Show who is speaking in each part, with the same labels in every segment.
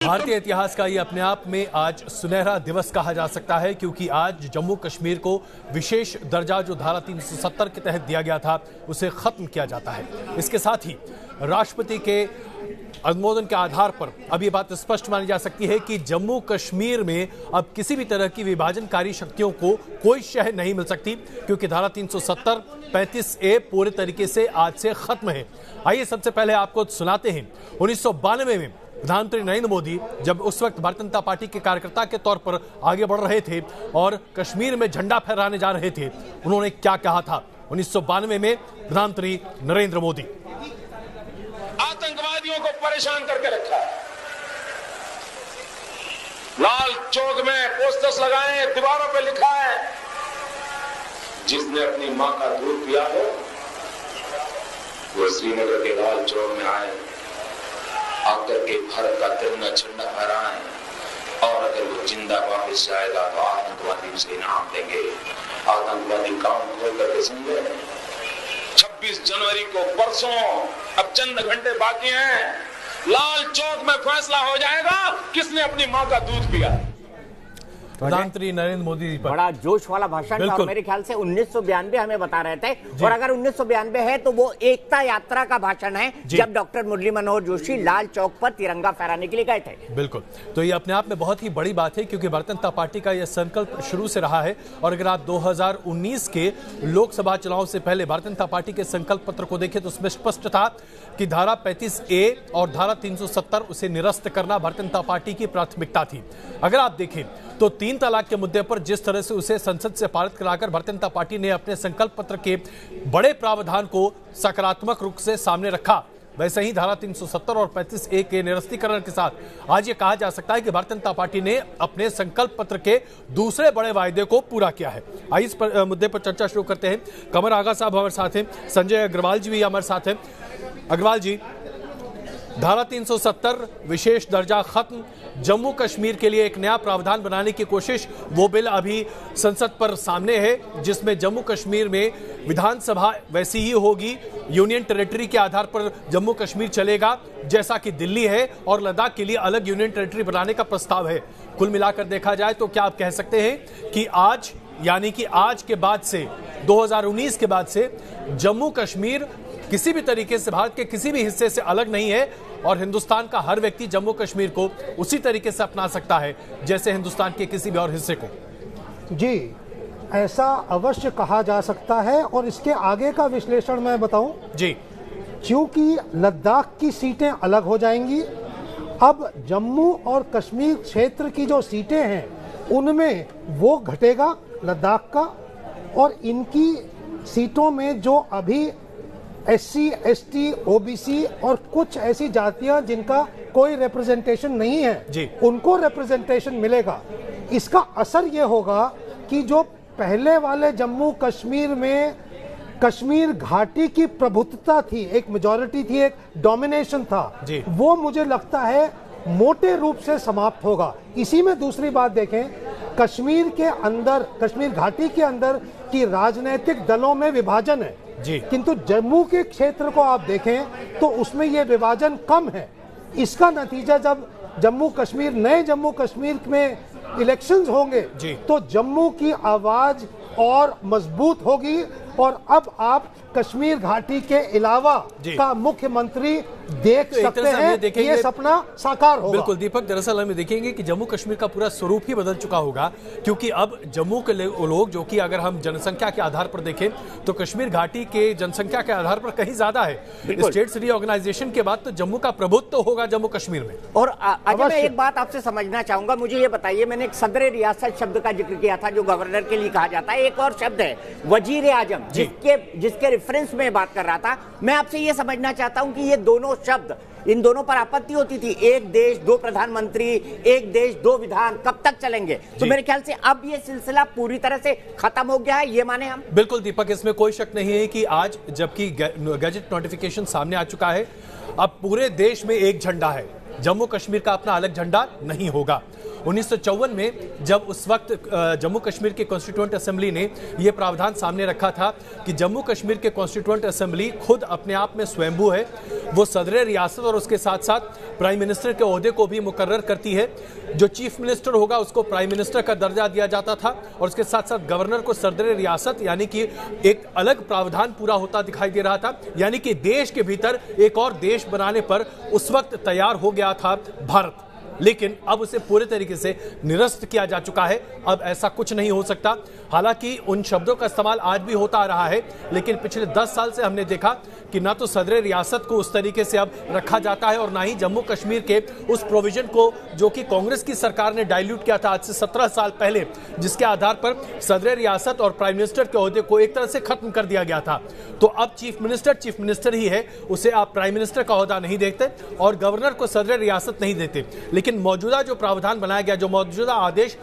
Speaker 1: भारतीय इतिहास का ये अपने आप में आज सुनहरा दिवस कहा जा सकता है, क्योंकि आज जम्मू कश्मीर को विशेष दर्जा जो धारा 370 के तहत दिया गया था उसे खत्म किया जाता है। इसके साथ ही राष्ट्रपति के अनुमोदन के आधार पर अब ये बात स्पष्ट मानी जा सकती है कि जम्मू कश्मीर में अब किसी भी तरह की विभाजनकारी शक्तियों को कोई शह नहीं मिल सकती, क्योंकि धारा 370 35A पूरे तरीके से आज से खत्म है। आइए सबसे पहले आपको सुनाते हैं 1992 में प्रधानमंत्री नरेंद्र मोदी जब उस वक्त भारतीय जनता पार्टी के कार्यकर्ता के तौर पर आगे बढ़ रहे थे और कश्मीर में झंडा फहराने जा रहे थे, उन्होंने क्या कहा था 1992 में प्रधानमंत्री नरेंद्र मोदी।
Speaker 2: आतंकवादियों को परेशान करके रखा है, लाल चौक में पोस्टर्स लगाए, दीवारों पे लिखा है, जिसने अपनी मां का दूध पिया हो वो श्रीनगर के लाल चौक में आए, आकर के भारत का तिरंगा झंडा फहराएं, और अगर वो जिंदा वापस जाएगा तो आतंकवादी उसे इनाम देंगे। आतंकवादी काम खोल करके समझे। 26 जनवरी को परसों, अब चंद घंटे बाकी हैं, लाल चौक में फैसला हो जाएगा किसने अपनी मां का दूध पिया।
Speaker 1: प्रधानमंत्री नरेंद्र मोदी जी पर
Speaker 3: बड़ा जोश वाला भाषण था और मेरे ख्याल से 1992 हमें बता रहे थे, और अगर 1992 है तो वो एकता यात्रा का भाषण है जब डॉक्टर मुरली मनोहर जोशी लाल चौक पर तिरंगा फहराने के लिए गए थे।
Speaker 1: बिल्कुल, तो ये अपने आप में बहुत ही बड़ी बात है, क्योंकि भारतीय जनता पार्टी का यह संकल्प शुरू से रहा है। और अगर आप 2019 के लोकसभा चुनाव से पहले भारतीय जनता पार्टी के संकल्प पत्र को देखें तो उसमें स्पष्ट था कि धारा 35A और धारा 370 उसे निरस्त करना भारतीय जनता पार्टी की प्राथमिकता थी। अगर आप देखें तो 3 तलाक के मुद्दे पर जिस तरह से उसे संसद से पारित कराकर भारतीय जनता पार्टी ने अपने संकल्प पत्र के बड़े प्रावधान को सकारात्मक रूप से सामने रखा, वैसे ही धारा 370 और 35A के निरस्तीकरण के साथ आज ये कहा जा सकता है कि भारतीय जनता पार्टी ने अपने संकल्प पत्र के दूसरे बड़े वायदे को पूरा किया है। आइए इस मुद्दे पर चर्चा शुरू करते हैं। कमर आगा साहब हमारे साथ हैं, संजय अग्रवाल जी भी हमारे साथ हैं। अग्रवाल जी, धारा 370 विशेष दर्जा खत्म, जम्मू कश्मीर के लिए एक नया प्रावधान बनाने की कोशिश, वो बिल अभी संसद पर सामने है जिसमें जम्मू कश्मीर में विधानसभा वैसी ही होगी, यूनियन टेरिटरी के आधार पर जम्मू कश्मीर चलेगा जैसा कि दिल्ली है, और लद्दाख के लिए अलग यूनियन टेरिटरी बनाने का प्रस्ताव है। कुल मिलाकर देखा जाए तो क्या आप कह सकते हैं कि आज, यानी कि आज के बाद से 2019 के बाद से जम्मू कश्मीर किसी भी तरीके से भारत के किसी भी हिस्से से अलग नहीं है और हिंदुस्तान का हर व्यक्ति जम्मू कश्मीर को उसी तरीके से अपना सकता है जैसे हिंदुस्तान के किसी भी और हिस्से को?
Speaker 4: जी, ऐसा अवश्य कहा जा सकता है। और इसके आगे का विश्लेषण मैं बताऊं
Speaker 1: जी,
Speaker 4: क्योंकि लद्दाख की सीटें अलग हो जाएंगी, अब जम्मू और कश्मीर क्षेत्र की जो सीटें हैं उनमें वो घटेगा लद्दाख का, और इनकी सीटों में जो अभी SC, ST, OBC और कुछ ऐसी जातियां जिनका कोई रिप्रेजेंटेशन नहीं है उनको रिप्रेजेंटेशन मिलेगा। इसका असर यह होगा कि जो पहले वाले जम्मू कश्मीर में कश्मीर घाटी की प्रभुत्वता थी, एक मेजॉरिटी थी, एक डोमिनेशन था, वो मुझे लगता है मोटे रूप से समाप्त होगा। इसी में दूसरी बात देखें, कश्मीर के अंदर, कश्मीर घाटी के अंदर की राजनीतिक दलों में विभाजन है, किंतु जम्मू के क्षेत्र को आप देखें तो उसमें यह विभाजन कम है। इसका नतीजा जब जम्मू कश्मीर, नए जम्मू कश्मीर में इलेक्शंस होंगे तो जम्मू की आवाज और मजबूत होगी, और अब आप कश्मीर घाटी के अलावा का मुख्यमंत्री देख सकते हैं, ये सपना साकार होगा।
Speaker 1: बिल्कुल दीपक, दरअसल हम देखेंगे कि जम्मू कश्मीर का पूरा स्वरूप ही बदल चुका होगा, क्योंकि अब जम्मू के लोग, जो कि अगर हम जनसंख्या के आधार पर देखें तो कश्मीर घाटी के जनसंख्या के आधार पर कहीं ज्यादा है। स्टेट रीऑर्गेनाइजेशन के बाद तो जम्मू का प्रभुत्व तो होगा जम्मू कश्मीर में।
Speaker 3: और अजय, मैं एक बात आपसे समझना चाहूंगा, मुझे ये बताइए, मैंने एक सदर रियासत शब्द का जिक्र किया था जो गवर्नर के लिए कहा जाता है, एक और शब्द है वजीर आजम, जिसके रेफरेंस में बात कर रहा था। मैं आपसे ये समझना चाहता हूं कि ये दोनों शब्द, इन दोनों पर आपत्ति होती थी, एक देश दो प्रधानमंत्री, एक देश दो विधान, कब तक चलेंगे? तो मेरे ख्याल से अब ये सिलसिला पूरी तरह से खत्म हो गया है, ये माने हम?
Speaker 1: बिल्कुल दीपक, इसमें कोई शक नहीं है कि आज जबकि गैजेट नोटिफिकेशन सामने आ चुका है, अब पूरे देश में एक झंडा है, जम्मू कश्मीर का अपना अलग झंडा नहीं होगा। 1954 में जब उस वक्त जम्मू कश्मीर की कॉन्स्टिट्यूएंट असेंबली ने यह प्रावधान सामने रखा था कि जम्मू कश्मीर के कॉन्स्टिट्यूएंट असेंबली खुद अपने आप में स्वयंभू है, वो सदर रियासत और उसके साथ साथ प्राइम मिनिस्टर के ओहदे को भी मुकर्रर करती है। जो चीफ मिनिस्टर होगा उसको प्राइम मिनिस्टर का दर्जा दिया जाता था और उसके साथ साथ गवर्नर को सदर रियासत, यानी कि एक अलग प्रावधान पूरा होता दिखाई दे रहा था। यानी कि देश के भीतर एक और देश बनाने पर उस वक्त तैयार हो गया था भारत, लेकिन अब उसे पूरे तरीके से निरस्त किया जा चुका है। अब ऐसा कुछ नहीं हो सकता। हालांकि उन शब्दों का इस्तेमाल आज भी होता आ रहा है, लेकिन पिछले 10 साल से हमने देखा कि ना तो सदर रियासत को उस तरीके से अब रखा जाता है और ना ही जम्मू कश्मीर के उस प्रोविजन को जो कि कांग्रेस की सरकार ने डाइल्यूट किया था आज से 17 साल पहले, जिसके आधार पर सदर रियासत और प्राइम मिनिस्टर के ओहदे को एक तरह से खत्म कर दिया गया था। तो अब चीफ मिनिस्टर ही है, उसे आप प्राइम मिनिस्टर का ओहदा नहीं देखते और गवर्नर को सदर रियासत नहीं देते। लेकिन मौजूदा जो प्रावधान बनाया गया, जो मौजूदा आदेश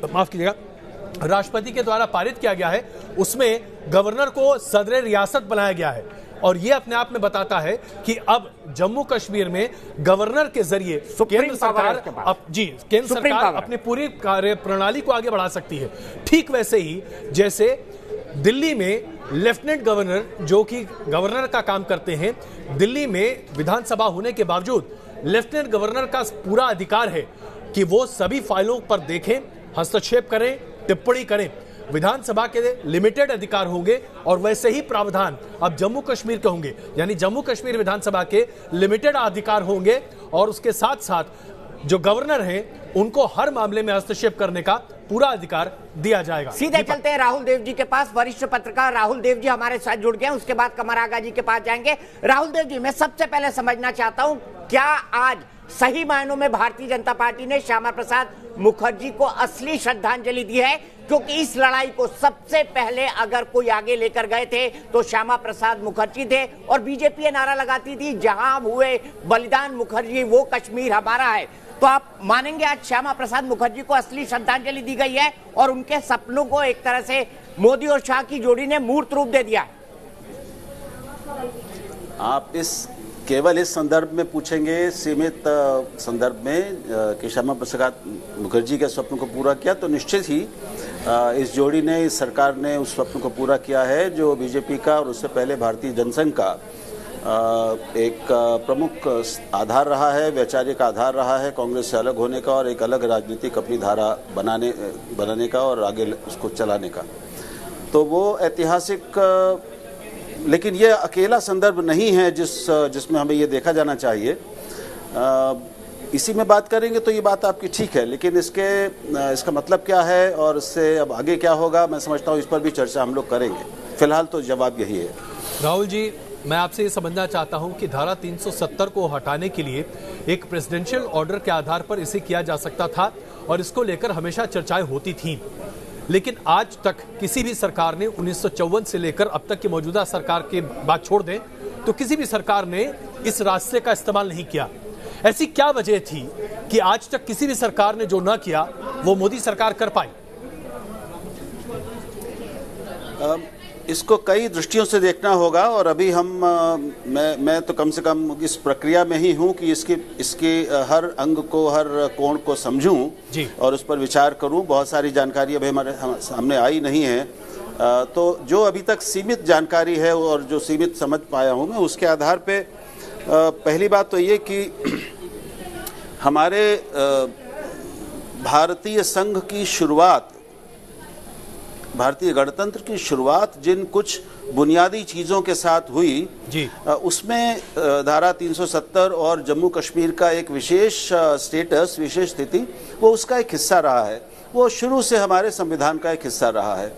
Speaker 1: माफ कीजिएगा राष्ट्रपति के द्वारा पारित किया गया है, उसमें गवर्नर को सदर रियासत बनाया गया है और यह अपने आप में बताता है कि अब जम्मू कश्मीर में गवर्नर के जरिए केंद्र सरकार अपनी पूरी कार्य प्रणाली को आगे बढ़ा सकती है। ठीक वैसे ही जैसे दिल्ली में लेफ्टिनेंट गवर्नर जो कि गवर्नर का काम करते हैं, दिल्ली में विधानसभा होने के बावजूद लेफ्टिनेंट गवर्नर का पूरा अधिकार है कि वो सभी फाइलों पर देखें, हस्तक्षेप करें, टिप्पणी करें। विधानसभा के लिमिटेड अधिकार होंगे और वैसे ही प्रावधान अब जम्मू कश्मीर के होंगे, यानी जम्मू कश्मीर विधानसभा के लिमिटेड अधिकार होंगे और उसके साथ साथ जो गवर्नर हैं उनको हर मामले में हस्तक्षेप करने का पूरा अधिकार दिया जाएगा।
Speaker 3: सीधे चलते हैं राहुल देव जी के पास। वरिष्ठ पत्रकार राहुल देव जी हमारे साथ जुड़ गए, उसके बाद कमर आगा जी के पास जाएंगे। राहुल देव जी, मैं सबसे पहले समझना चाहता हूं, क्या आज सही मायनों में भारतीय जनता पार्टी ने श्यामा प्रसाद मुखर्जी को असली श्रद्धांजलि दी है? क्योंकि इस लड़ाई को सबसे पहले अगर कोई आगे लेकर गए थे तो श्यामा प्रसाद मुखर्जी थे और बीजेपी ये नारा लगाती थी जहां हुए बलिदान मुखर्जी वो कश्मीर हमारा है। तो आप मानेंगे आज श्यामा प्रसाद मुखर्जी को असली श्रद्धांजलि दी गई है और उनके सपनों को एक तरह से मोदी और शाह की जोड़ी ने मूर्त रूप दे दिया है?
Speaker 5: आप केवल इस संदर्भ में पूछेंगे, सीमित संदर्भ में कि श्यामा प्रसाद मुखर्जी के स्वप्न को पूरा किया, तो निश्चित ही इस जोड़ी ने, इस सरकार ने उस स्वप्न को पूरा किया है जो बीजेपी का और उससे पहले भारतीय जनसंघ का एक प्रमुख आधार रहा है, वैचारिक आधार रहा है, कांग्रेस से अलग होने का और एक अलग राजनीतिक अपनी धारा बनाने का और आगे उसको चलाने का। तो वो ऐतिहासिक, लेकिन ये अकेला संदर्भ नहीं है जिसमें हमें ये देखा जाना चाहिए। इसी में बात करेंगे तो ये बात आपकी ठीक है, लेकिन इसका मतलब क्या है और इससे अब आगे क्या होगा, मैं समझता हूँ इस पर भी चर्चा हम लोग करेंगे। फिलहाल तो जवाब यही है।
Speaker 1: राहुल जी, मैं आपसे ये समझना चाहता हूं कि धारा 370 को हटाने के लिए एक प्रेसिडेंशियल ऑर्डर के आधार पर इसे किया जा सकता था और इसको लेकर हमेशा चर्चाएं होती थीं, लेकिन आज तक किसी भी सरकार ने 1954 से लेकर अब तक की मौजूदा सरकार की बात छोड़ दें तो किसी भी सरकार ने इस रास्ते का इस्तेमाल नहीं किया। ऐसी क्या वजह थी कि आज तक किसी भी सरकार ने जो ना किया वो मोदी सरकार कर पाई?
Speaker 5: इसको कई दृष्टियों से देखना होगा और अभी मैं तो कम से कम इस प्रक्रिया में ही हूं कि इसके हर अंग को, हर कोण को समझूं और उस पर विचार करूं। बहुत सारी जानकारी अभी हमारे सामने आई नहीं है, तो जो अभी तक सीमित जानकारी है और जो सीमित समझ पाया हूं मैं, उसके आधार पे पहली बात तो ये कि हमारे भारतीय संघ की शुरुआत, भारतीय गणतंत्र की शुरुआत जिन कुछ बुनियादी चीज़ों के साथ हुई उसमें धारा 370 और जम्मू कश्मीर का एक विशेष स्टेटस, विशेष स्थिति, वो उसका एक हिस्सा रहा है। वो शुरू से हमारे संविधान का एक हिस्सा रहा है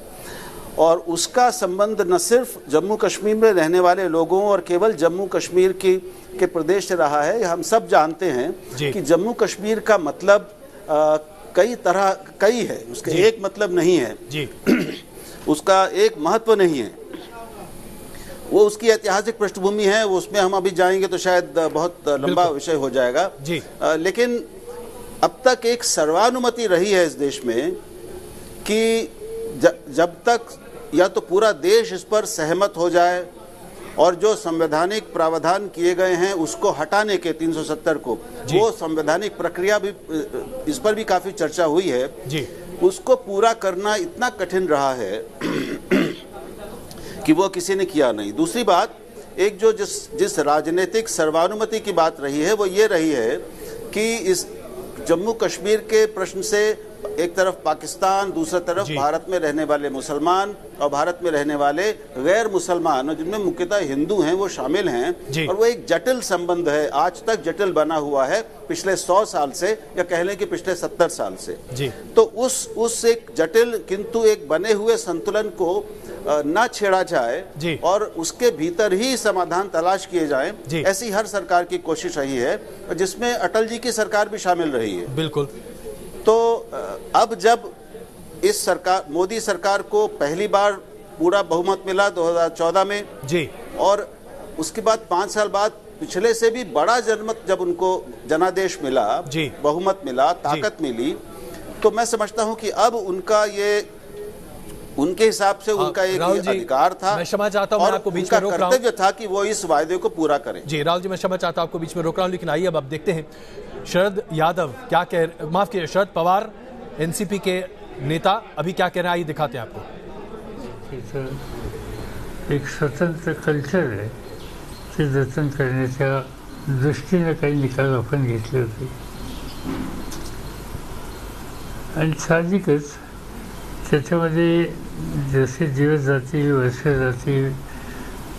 Speaker 5: और उसका संबंध न सिर्फ जम्मू कश्मीर में रहने वाले लोगों और केवल जम्मू कश्मीर के प्रदेश से रहा है। हम सब जानते हैं कि जम्मू कश्मीर का मतलब कई है, उसका एक मतलब नहीं है जी। उसका एक महत्व नहीं है, वो उसकी ऐतिहासिक पृष्ठभूमि है, वो उसमें हम अभी जाएंगे तो शायद बहुत लंबा विषय हो जाएगा जी। लेकिन अब तक एक सर्वानुमति रही है इस देश में कि जब तक या तो पूरा देश इस पर सहमत हो जाए और जो संवैधानिक प्रावधान किए गए हैं उसको हटाने के 370 को, वो संवैधानिक प्रक्रिया भी, इस पर भी काफी चर्चा हुई है
Speaker 1: जी।
Speaker 5: उसको पूरा करना इतना कठिन रहा है कि वो किसी ने किया नहीं। दूसरी बात, एक जो जिस राजनीतिक सर्वानुमति की बात रही है वो ये रही है कि इस जम्मू कश्मीर के प्रश्न से एक तरफ पाकिस्तान, दूसरी तरफ भारत में रहने वाले मुसलमान और भारत में रहने वाले गैर मुसलमान, जिनमें मुख्यतः हिंदू हैं, वो शामिल हैं और वो एक जटिल संबंध है, आज तक जटिल बना हुआ है पिछले 100 साल से, या कह लें कि पिछले 70 साल से जी। तो उस एक जटिल किंतु एक बने हुए संतुलन को न छेड़ा जाए और उसके भीतर ही समाधान तलाश किए जाएं, ऐसी हर सरकार की कोशिश रही है, जिसमें अटल जी की सरकार भी शामिल रही है।
Speaker 1: बिल्कुल।
Speaker 5: तो अब जब इस सरकार, मोदी सरकार को पहली बार पूरा बहुमत मिला 2014 में जी, और उसके बाद 5 साल बाद पिछले से भी बड़ा जनमत, जब उनको जनादेश मिला जी, बहुमत मिला, ताकत मिली, तो मैं समझता हूं कि अब उनका ये, उनके हिसाब से उनका एक अधिकार था।
Speaker 1: मैं क्षमा चाहता हूं, मैं आपको बीच में रोक रहा हूं।
Speaker 5: कर्तव्य था कि वो इस वायदे को पूरा करें।
Speaker 1: जी राहुल जी, मैं क्षमा चाहता हूं, आपको बीच में रोक रहा हूं, लेकिन आइए अब देखते हैं शरद यादव क्या कह, माफ कीजिए, शरद पवार एनसीपी के नेता अभी क्या कह रहे हैं, आइए दिखाते हैं आपको।
Speaker 6: एक स्वतंत्र कल्चर आहे ते जतन करण्याच्या दृष्टीने काही निकाल आपण घेतले होते आणि साहजिकच त्याच्यामध्ये जसे दिवस जातील, वर्ष जातील,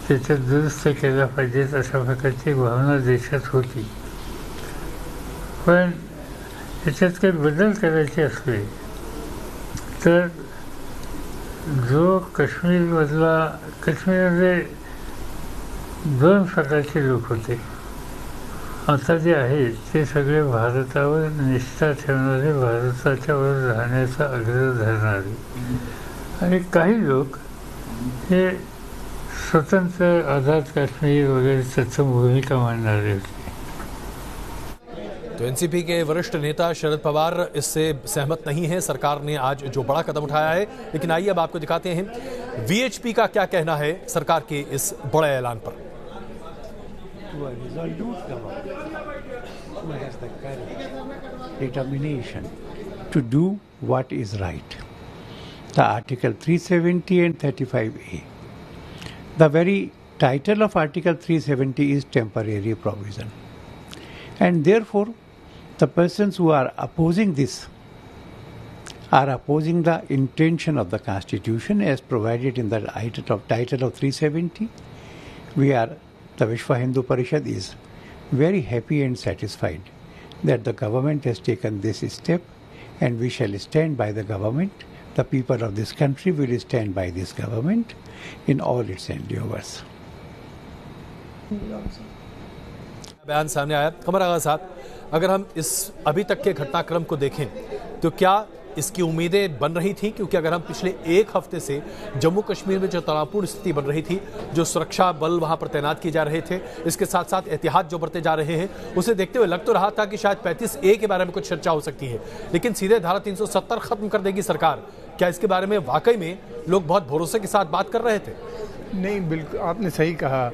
Speaker 6: त्याच्यात दुरुस्त केला पाहिजेत अशा प्रकारची भावना देशात होती। पण याच्यात काही बदल करायचे असले तर जो काश्मीरमध्ये 2 प्रकारचे लोक होते, आता जे आहेत ते सगळे भारतावर निष्ठा ठेवणारे, भारताच्यावर राहण्याचा आग्रह धरणारे, आणि काही लोक हे स्वतंत्र आझाद काश्मीर वगैरे त्याचं भूमिका मांडणारे होते।
Speaker 1: तो एनसीपी के वरिष्ठ नेता शरद पवार इससे सहमत नहीं है, सरकार ने आज जो बड़ा कदम उठाया है। लेकिन आइए अब आपको दिखाते हैं वीएचपी का क्या कहना है सरकार के इस बड़े ऐलान पर।
Speaker 7: Determination to do what is right. The Article 370 and 35A. The very title of Article 370 is temporary provision. And therefore, the persons who are opposing this are opposing the intention of the Constitution as provided in the title of 370. The Vishwa Hindu Parishad is very happy and satisfied that the government has taken this step, and we shall stand by the government. The people of this country will stand by this government in all its endeavors.
Speaker 1: बयान सामने आया। कमर आगा साहब, अगर हम इस अभी तक के घटनाक्रम को देखें तो क्या इसकी उम्मीदें बन रही थी? क्योंकि अगर हम पिछले 1 हफ्ते से जम्मू कश्मीर में जो तनावपूर्ण स्थिति बन रही थी, जो सुरक्षा बल वहां पर तैनात किए जा रहे थे, इसके साथ साथ एहतियात जो बरते जा रहे हैं, उसे देखते हुए लग तो रहा था कि शायद 35A के बारे में कुछ चर्चा हो सकती है, लेकिन सीधे धारा 370 खत्म कर देगी सरकार। क्या इसके बारे में वाकई में लोग बहुत भरोसे के साथ बात कर रहे थे?
Speaker 8: नहीं, बिल्कुल आपने सही कहा।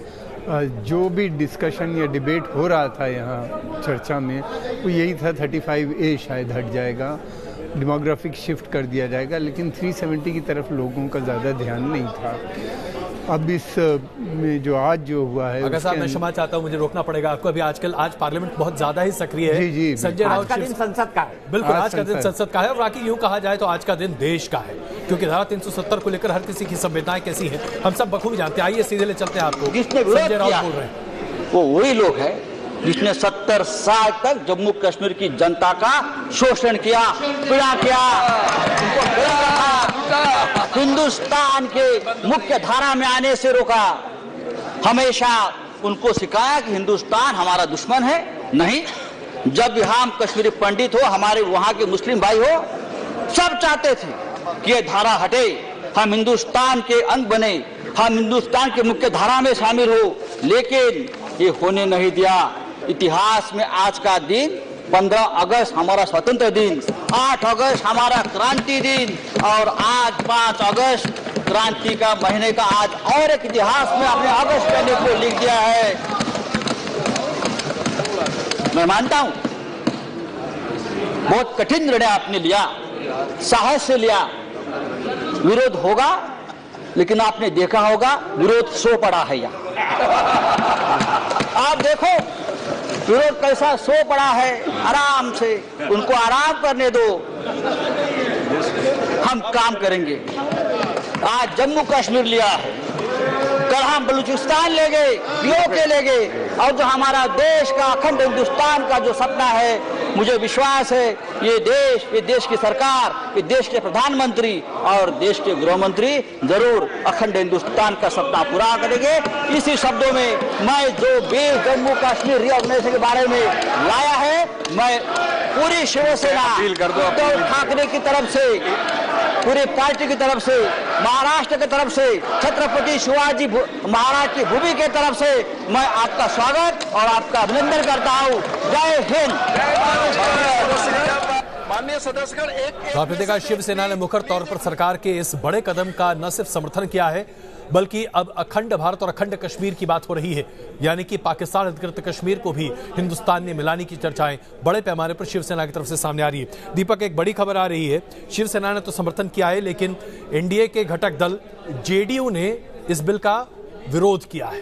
Speaker 8: जो भी डिस्कशन या डिबेट हो रहा था यहाँ चर्चा में, वो यही था 35A शायद हट जाएगा, डेमोग्राफिक शिफ्ट कर दिया जाएगा, लेकिन 370 की तरफ लोगों का ज़्यादा ध्यान नहीं था। अब इस में जो आज जो हुआ है,
Speaker 1: अगर साहब मैं क्षमा चाहता हूं, मुझे रोकना पड़ेगा आपको। अभी आजकल आज पार्लियामेंट बहुत ज्यादा ही सक्रिय है।
Speaker 8: जी,
Speaker 1: संजय राउत
Speaker 3: का दिन संसद का है।
Speaker 1: बिल्कुल, आज का दिन संसद का है, और बाकी यूं कहा जाए तो आज का दिन देश का है, क्योंकि धारा 370 को लेकर हर किसी की संवेदनाएं कैसी हैं हम सब बखूबी जानते हैं। आइए सीधे ले चलते हैं आपको। संजय राउत बोल रहे हैं,
Speaker 9: वो वही लोग हैं जिसने 70 साल तक जम्मू कश्मीर की जनता का शोषण किया, पीड़ा किया, उनको हिंदुस्तान के मुख्य धारा में आने से रोका। हमेशा उनको सिखाया कि हिंदुस्तान हमारा दुश्मन है। नहीं, जब भी हम कश्मीरी पंडित हो, हमारे वहां के मुस्लिम भाई हो, सब चाहते थे कि ये धारा हटे, हम हिंदुस्तान के अंग बने, हम हिंदुस्तान के मुख्य धारा में शामिल हो, लेकिन ये होने नहीं दिया। इतिहास में आज का दिन 15 अगस्त हमारा स्वतंत्र दिन, 8 अगस्त हमारा क्रांति दिन, और आज 5 अगस्त क्रांति का महीने का आज और एक इतिहास में आपने अगस्त महीने को लिख दिया है। मैं मानता हूं बहुत कठिन निर्णय आपने लिया, साहस से लिया। विरोध होगा, लेकिन आपने देखा होगा विरोध सो पड़ा है यहाँ। आप देखो विरोध कैसा सो पड़ा है, आराम से उनको आराम करने दो, हम काम करेंगे। आज जम्मू कश्मीर लिया है, कल हम बलूचिस्तान ले गए, पीओके ले गए, और जो हमारा देश का अखंड हिंदुस्तान का जो सपना है, मुझे विश्वास है ये देश की सरकार, ये देश के प्रधानमंत्री और देश के गृह मंत्री जरूर अखंड हिंदुस्तान का सपना पूरा करेंगे। इसी शब्दों में मैं जो भी जम्मू कश्मीर रीऑर्गेनाइजेशन के बारे में लाया है, मैं पूरी शिवसेना उद्धव ठाकरे की तरफ से, पूरी पार्टी की तरफ से, महाराष्ट्र की तरफ से, छत्रपति शिवाजी महाराज की भूमि की तरफ से मैं आपका स्वागत और आपका अभिनंदन करता हूं। जय हिंद।
Speaker 10: माननीय सदस्यगण,
Speaker 1: तो आपने देखा शिवसेना ने मुखर तौर पर सरकार के इस बड़े कदम का न सिर्फ समर्थन किया है, बल्कि अब अखंड भारत और अखंड कश्मीर की बात हो रही है, यानी कि पाकिस्तान अधिकृत कश्मीर को भी हिंदुस्तान में मिलाने की चर्चाएं बड़े पैमाने पर शिवसेना की तरफ से सामने आ रही है। दीपक, एक बड़ी खबर आ रही है, शिवसेना ने तो समर्थन किया है, लेकिन एनडीए के घटक दल जेडीयू ने इस बिल का विरोध किया है।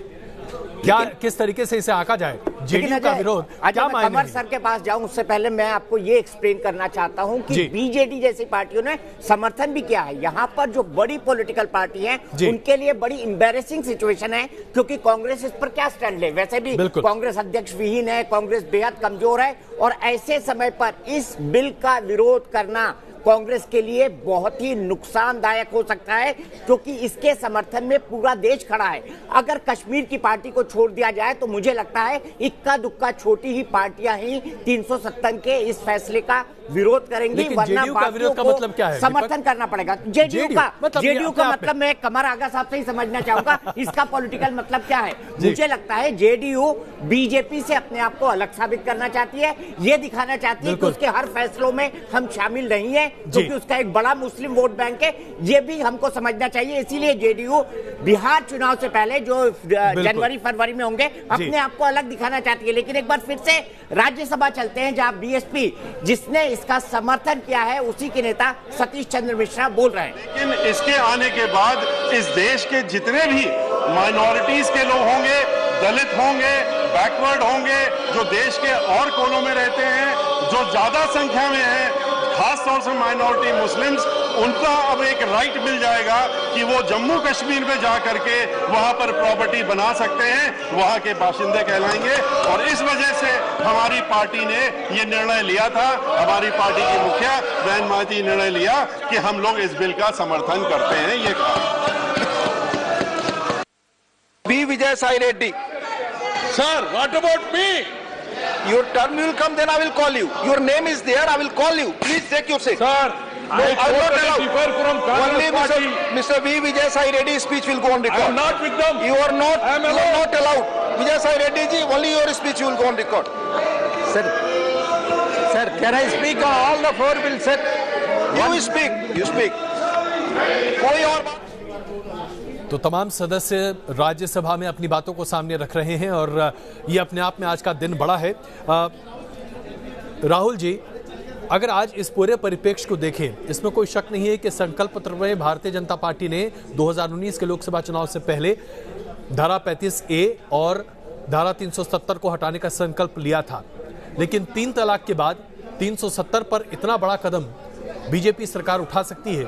Speaker 1: क्या किस तरीके से इसे आंका जाए जेडीयू का विरोध? क्या मायने?
Speaker 3: कमर सर के पास जाऊं उससे पहले मैं आपको ये एक्सप्लेन करना चाहता हूं कि बीजेडी जैसी पार्टियों ने समर्थन भी किया है। यहाँ पर जो बड़ी पॉलिटिकल पार्टी है उनके लिए बड़ी एम्बैरेसिंग सिचुएशन है, क्योंकि कांग्रेस इस पर क्या स्टैंड ले। वैसे भी कांग्रेस अध्यक्ष विहीन है, कांग्रेस बेहद कमजोर है, और ऐसे समय पर इस बिल का विरोध करना कांग्रेस के लिए बहुत ही नुकसानदायक हो सकता है, क्योंकि इसके समर्थन में पूरा देश खड़ा है। अगर कश्मीर की पार्टी को छोड़ दिया जाए तो मुझे लगता है इक्का दुक्का छोटी ही पार्टियां ही 370 के इस फैसले का विरोध करेंगी, वरना बाकियों को मतलब क्या है? समर्थन करना पड़ेगा। जेडीयू का मतलब मैं कमर आगा साहब से ही समझना चाहूंगा इसका पॉलिटिकल मतलब क्या है। मुझे लगता है जेडीयू बीजेपी से अपने आप को अलग साबित करना चाहती है, ये दिखाना चाहती है कि उसके हर फैसलों में हम शामिल नहीं है, क्योंकि उसका एक बड़ा मुस्लिम वोट बैंक है, ये भी हमको समझना चाहिए। इसीलिए जेडीयू बिहार चुनाव से पहले जो जनवरी फरवरी में होंगे अपने आप को अलग दिखाना चाहती है। लेकिन एक बार फिर से राज्यसभा चलते हैं, जहां बीएसपी जिसने इसका समर्थन किया है उसी के नेता सतीश चंद्र मिश्रा बोल रहे हैं।
Speaker 10: लेकिन इसके आने के बाद इस देश के जितने भी माइनॉरिटीज के लोग होंगे, दलित होंगे, बैकवर्ड होंगे, जो देश के और कोनों में रहते हैं, जो ज्यादा संख्या में है, खास तौर से माइनॉरिटी मुस्लिम्स, उनका अब एक राइट मिल जाएगा कि वो जम्मू कश्मीर में जा करके वहां पर प्रॉपर्टी बना सकते हैं, वहां के बाशिंदे कहलाएंगे। और इस वजह से हमारी पार्टी ने ये निर्णय लिया था, हमारी पार्टी की मुखिया बहन मायावती निर्णय लिया कि हम लोग इस बिल का समर्थन करते हैं। ये कहा
Speaker 11: B Vijay Sai Reddy.
Speaker 10: Sir, what about me?
Speaker 11: Your turn will come, then I will call you. Your name is there, I will call you. Please take your seat.
Speaker 10: Sir,
Speaker 11: no, I will not allow. Only Mr. V. Vijay Sai Reddy's speech will go on record.
Speaker 10: I am not with them.
Speaker 11: You are not allowed. Vijay Sai Reddy ji, only your speech will go on record.
Speaker 12: Sir, can I speak on all the four bills, sir?
Speaker 11: You speak. कोई और बात?
Speaker 1: तो तमाम सदस्य राज्यसभा में अपनी बातों को सामने रख रहे हैं और ये अपने आप में आज का दिन बड़ा है। राहुल जी, अगर आज इस पूरे परिप्रेक्ष्य को देखें, इसमें कोई शक नहीं है कि संकल्प पत्र में भारतीय जनता पार्टी ने 2019 के लोकसभा चुनाव से पहले धारा 35A और धारा 370 को हटाने का संकल्प लिया था, लेकिन 3 तलाक के बाद 370 पर इतना बड़ा कदम बीजेपी सरकार उठा सकती है?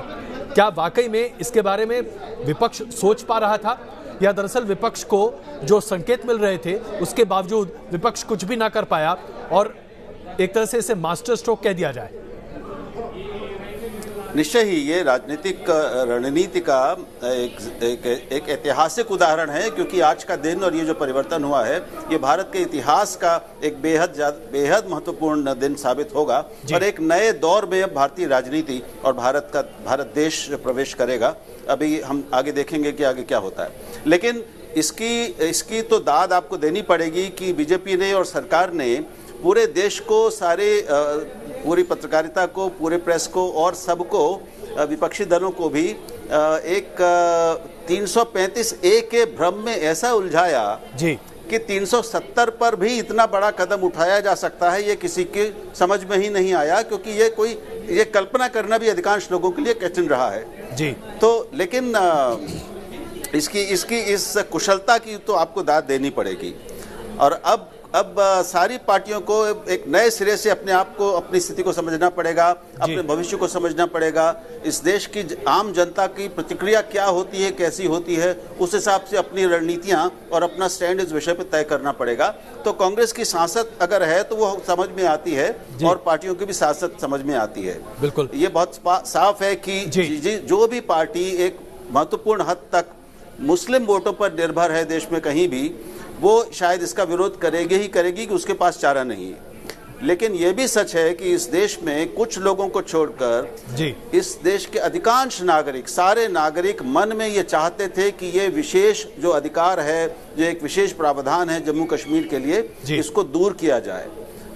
Speaker 1: क्या वाकई में इसके बारे में विपक्ष सोच पा रहा था, या दरअसल विपक्ष को जो संकेत मिल रहे थे उसके बावजूद विपक्ष कुछ भी ना कर पाया और एक तरह से इसे मास्टर स्ट्रोक कह दिया जाए?
Speaker 5: निश्चय ही ये राजनीतिक रणनीति का एक ऐतिहासिक उदाहरण है, क्योंकि आज का दिन और ये जो परिवर्तन हुआ है ये भारत के इतिहास का एक बेहद महत्वपूर्ण दिन साबित होगा और एक नए दौर में अब भारतीय राजनीति और भारत देश प्रवेश करेगा। अभी हम आगे देखेंगे कि आगे क्या होता है, लेकिन इसकी तो दाद आपको देनी पड़ेगी कि बीजेपी ने और सरकार ने पूरे देश को, पूरी पत्रकारिता को, पूरे प्रेस को और सबको, विपक्षी दलों को भी एक 335 ए के भ्रम में ऐसा उलझाया
Speaker 1: जी
Speaker 5: कि 370 पर भी इतना बड़ा कदम उठाया जा सकता है, ये किसी के समझ में ही नहीं आया, क्योंकि ये कल्पना करना भी अधिकांश लोगों के लिए कठिन रहा है
Speaker 1: जी।
Speaker 5: तो लेकिन इसकी इस कुशलता की तो आपको दाद देनी पड़ेगी। और अब सारी पार्टियों को एक नए सिरे से अपने आप को, अपनी स्थिति को समझना पड़ेगा, अपने भविष्य को समझना पड़ेगा, इस देश की आम जनता की प्रतिक्रिया क्या होती है, कैसी होती है, उस हिसाब से अपनी रणनीतियां और अपना स्टैंड इस विषय पर तय करना पड़ेगा। तो कांग्रेस की सांसद अगर है तो वो समझ में आती है और पार्टियों की भी सांसद समझ में आती है।
Speaker 1: बिल्कुल,
Speaker 5: ये बहुत साफ है कि जो भी पार्टी एक महत्वपूर्ण हद तक मुस्लिम वोटों पर निर्भर है देश में कहीं भी, वो शायद इसका विरोध करेगी ही करेगी कि उसके पास चारा नहीं है। लेकिन यह भी सच है कि इस देश में कुछ लोगों को छोड़कर इस देश के अधिकांश नागरिक, सारे नागरिक मन में ये चाहते थे कि ये विशेष जो अधिकार है, जो एक विशेष प्रावधान है जम्मू कश्मीर के लिए, इसको दूर किया जाए।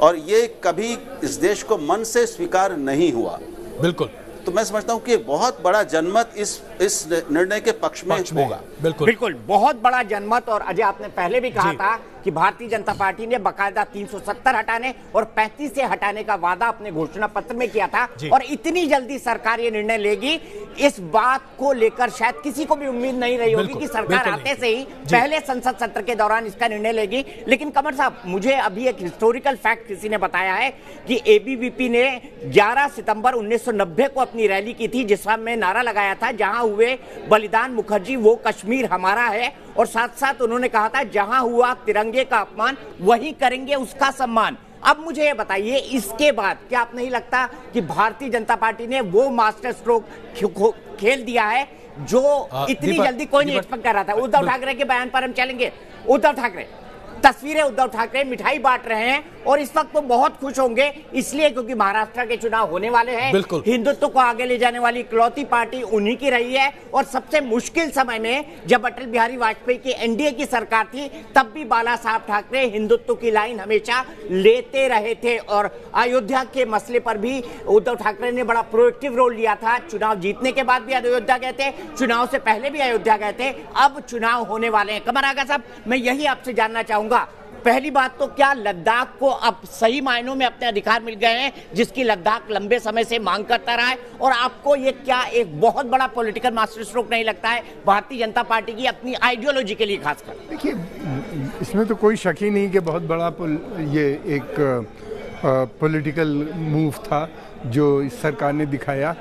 Speaker 5: और ये कभी इस देश को मन से स्वीकार नहीं हुआ।
Speaker 1: बिल्कुल,
Speaker 5: तो मैं समझता हूं कि बहुत बड़ा जनमत इस निर्णय के पक्ष में होगा।
Speaker 3: बिल्कुल बहुत बड़ा जनमत। और अजय, आपने पहले भी कहा था कि भारतीय जनता पार्टी ने बकायदा 370 हटाने और 35 से हटाने का वादा अपने घोषणा पत्र में किया था, और इतनी जल्दी सरकार ये निर्णय लेगी, इस बात को लेकर शायद किसी को भी उम्मीद नहीं रही होगी कि सरकार आते से ही पहले संसद सत्र के दौरान इसका निर्णय लेगी। लेकिन कमर साहब, मुझे अभी एक हिस्टोरिकल फैक्ट किसी ने बताया है कि एबीवीपी ने 11 सितंबर 1990 को अपनी रैली की थी, जिसमें नारा लगाया था, जहां हुए बलिदान मुखर्जी वो कश्मीर हमारा है, और साथ साथ उन्होंने कहा था जहां हुआ तिरंगे का अपमान वहीं करेंगे उसका सम्मान। अब मुझे ये बताइए, इसके बाद क्या आप नहीं लगता कि भारतीय जनता पार्टी ने वो मास्टर स्ट्रोक खेल दिया है जो इतनी जल्दी कोई नहीं एक्सपेक्ट कर रहा था? उद्धव ठाकरे के बयान पर हम चलेंगे। उद्धव ठाकरे, तस्वीरें उद्धव ठाकरे मिठाई बांट रहे हैं और इस वक्त तो बहुत खुश होंगे, इसलिए क्योंकि महाराष्ट्र के चुनाव होने वाले हैं। हिंदुत्व को आगे ले जाने वाली इकलौती पार्टी उन्हीं की रही है, और सबसे मुश्किल समय में जब अटल बिहारी वाजपेयी की एनडीए की सरकार थी, तब भी बाला साहब ठाकरे हिंदुत्व की लाइन हमेशा लेते रहे थे। और अयोध्या के मसले पर भी उद्धव ठाकरे ने बड़ा प्रोएक्टिव रोल लिया था। चुनाव जीतने के बाद भी अयोध्या गए थे, चुनाव से पहले भी अयोध्या गए थे, अब चुनाव होने वाले हैं। कमर आगा साहब, मैं यही आपसे जानना चाहूंगा, पहली बात तो क्या लद्दाख को अब सही मायनों में अपने अधिकार मिल गए हैं, जिसकी लद्दाख लंबे समय से मांग करता रहा है? और आपको ये क्या एक बहुत बड़ा पॉलिटिकल मास्टर स्ट्रोक नहीं लगता है भारतीय जनता पार्टी की अपनी आइडियोलॉजी के लिए खासकर?
Speaker 8: देखिए, इसमें तो कोई शक ही नहीं कि बहुत बड़ा ये एक पॉलिटिकल मूव था जो इस सरकार ने दिखाया।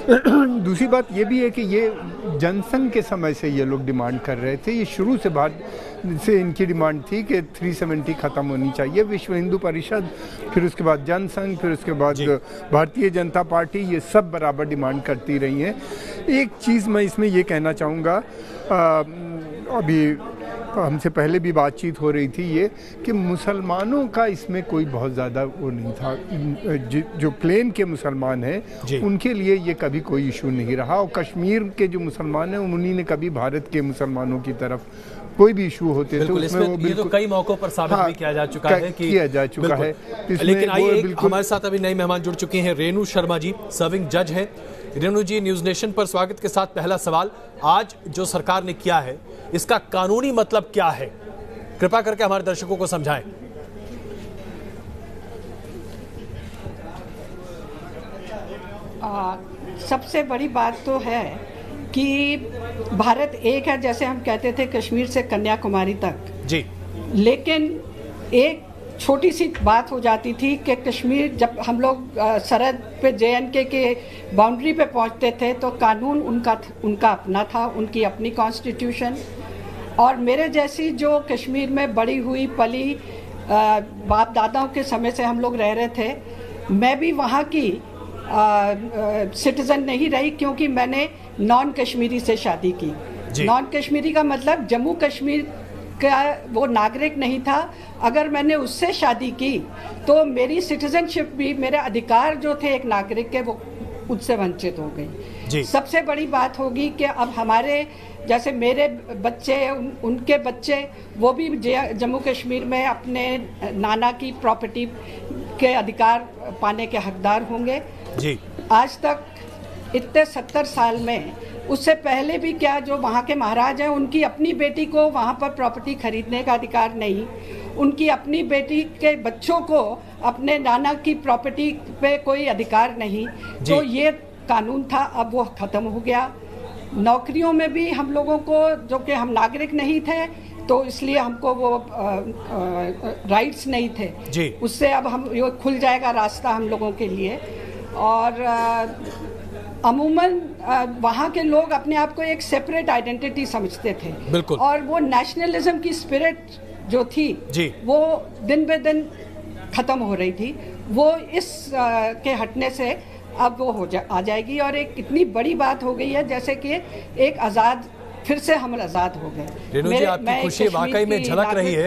Speaker 8: दूसरी बात ये भी है कि ये जनसंघ के समय से ये लोग डिमांड कर रहे थे, ये शुरू से इनकी डिमांड थी कि 370 खत्म होनी चाहिए। विश्व हिंदू परिषद, फिर उसके बाद जनसंघ, फिर उसके बाद भारतीय जनता पार्टी, ये सब बराबर डिमांड करती रही हैं। एक चीज़ मैं इसमें ये कहना चाहूँगा, अभी हमसे पहले भी बातचीत हो रही थी ये, कि मुसलमानों का इसमें कोई बहुत ज़्यादा वो नहीं था। जो प्लेन के मुसलमान हैं उनके लिए ये कभी कोई इशू नहीं रहा, और कश्मीर के जो मुसलमान हैं उन्हीं ने कभी भारत के मुसलमानों की तरफ कोई भी इशू होते थे उसमें वो
Speaker 1: ये तो कई मौकों पर साबित भी किया जा चुका है कि
Speaker 8: किया जा चुका है।
Speaker 1: लेकिन आइए, हमारे साथ अभी नई मेहमान जुड़ चुकी हैं, रेणु शर्मा जी, सर्विंग जज है। रेणु जी, न्यूज नेशन पर स्वागत के साथ पहला सवाल, आज जो सरकार ने किया है इसका कानूनी मतलब क्या है? कृपा करके हमारे दर्शकों को समझाएं।
Speaker 13: सबसे बड़ी बात तो है कि भारत एक है, जैसे हम कहते थे कश्मीर से कन्याकुमारी तक
Speaker 1: जी,
Speaker 13: लेकिन एक छोटी सी बात हो जाती थी कि कश्मीर, जब हम लोग सरहद पे JNK के बाउंड्री पे पहुंचते थे तो कानून उनका अपना था, उनकी अपनी कॉन्स्टिट्यूशन। और मेरे जैसी जो कश्मीर में बड़ी हुई पली बाप दादाओं के समय से हम लोग रह रहे थे, मैं भी वहाँ की सिटीज़न नहीं रही, क्योंकि मैंने नॉन कश्मीरी से शादी की। नॉन कश्मीरी का मतलब जम्मू कश्मीर का वो नागरिक नहीं था। अगर मैंने उससे शादी की तो मेरी सिटीजनशिप भी, मेरे अधिकार जो थे एक नागरिक के, वो उससे वंचित हो गई। सबसे बड़ी बात होगी कि अब हमारे जैसे मेरे बच्चे, उनके बच्चे, वो भी जम्मू कश्मीर में अपने नाना की प्रॉपर्टी के अधिकार पाने के हकदार होंगे।
Speaker 1: जी।
Speaker 13: आज तक इतने 70 साल में उससे पहले भी क्या जो वहाँ के महाराज हैं उनकी अपनी बेटी को वहाँ पर प्रॉपर्टी खरीदने का अधिकार नहीं, उनकी अपनी बेटी के बच्चों को अपने नाना की प्रॉपर्टी पे कोई अधिकार नहीं। तो ये कानून था, अब वो ख़त्म हो गया। नौकरियों में भी हम लोगों को, जो कि हम नागरिक नहीं थे तो इसलिए हमको वो राइट्स नहीं थे जी। उससे अब हम ये खुल जाएगा रास्ता हम लोगों के लिए। और अमूमन वहाँ के लोग अपने आप को एक सेपरेट आइडेंटिटी समझते थे, बिल्कुल। और वो नेशनलिज्म की स्पिरिट जो थी जी, वो दिन बे दिन खत्म हो रही थी। वो इस के हटने से अब वो आ जाएगी। और एक इतनी बड़ी बात हो गई है जैसे कि एक आज़ाद, फिर से हम आज़ाद हो गए।
Speaker 1: रेणु जी, आपकी खुशी वाकई में झलक रही है।